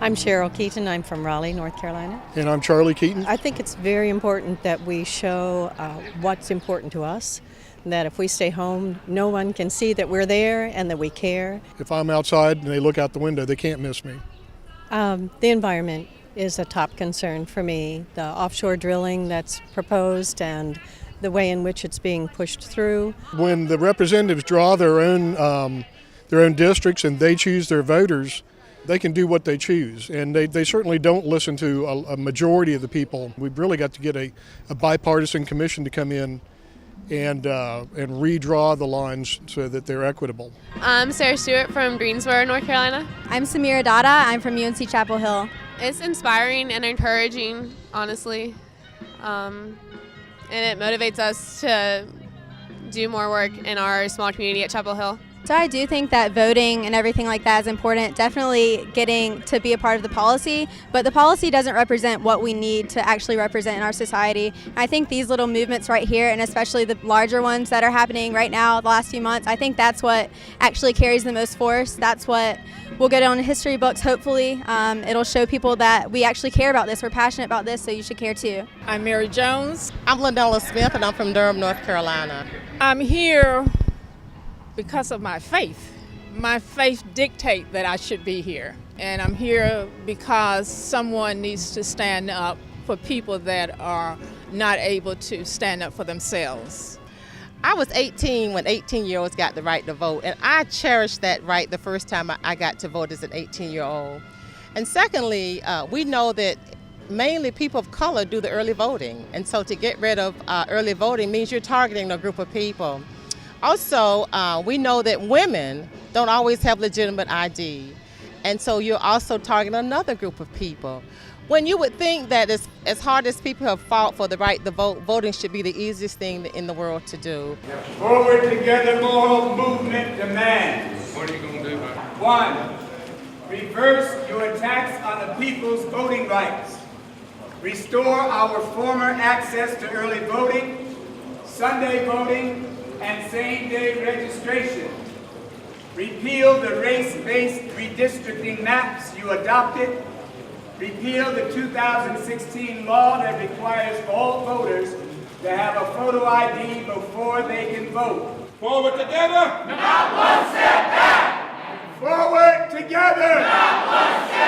I'm Cheryl Keaton. I'm from Raleigh, North Carolina. And I'm Charlie Keaton. I think it's very important that we show what's important to us, that if we stay home, no one can see that we're there and that we care. If I'm outside and they look out the window, they can't miss me. The environment is a top concern for me. The offshore drilling that's proposed and the way in which it's being pushed through. When the representatives draw their own districts and they choose their voters, they can do what they choose, and they certainly don't listen to a majority of the people. We've really got to get a bipartisan commission to come in and redraw the lines so that they're equitable. I'm Sarah Stewart from Greensboro, North Carolina. I'm Samira Dada. I'm from UNC Chapel Hill. It's inspiring and encouraging, honestly, and it motivates us to do more work in our small community at Chapel Hill. So I do think that voting and everything like that is important, definitely getting to be a part of the policy, but the policy doesn't represent what we need to actually represent in our society. I think these little movements right here, and especially the larger ones that are happening right now the last few months, I think that's what actually carries the most force. That's what will get on history books, hopefully. It'll show people that we actually care about this, we're passionate about this, so you should care too. I'm Mary Jones. I'm Lindella Smith, and I'm from Durham, North Carolina. I'm here because of my faith. My faith dictates that I should be here. And I'm here because someone needs to stand up for people that are not able to stand up for themselves. I was 18 when 18-year-olds got the right to vote, and I cherished that right the first time I got to vote as an 18-year-old. And secondly, we know that mainly people of color do the early voting, and so to get rid of early voting means you're targeting a group of people. Also, we know that women don't always have legitimate ID, and so you're also targeting another group of people. When you would think that as hard as people have fought for the right to vote, voting should be the easiest thing in the world to do. Forward Together moral movement demands. What are you going to do about it? 1. Reverse your attacks on the people's voting rights. Restore our former access to early voting, Sunday voting, and same-day registration. Repeal the race-based redistricting maps you adopted. Repeal the 2016 law that requires all voters to have a photo ID before they can vote. Forward together. Not one step back. Forward together. Not one step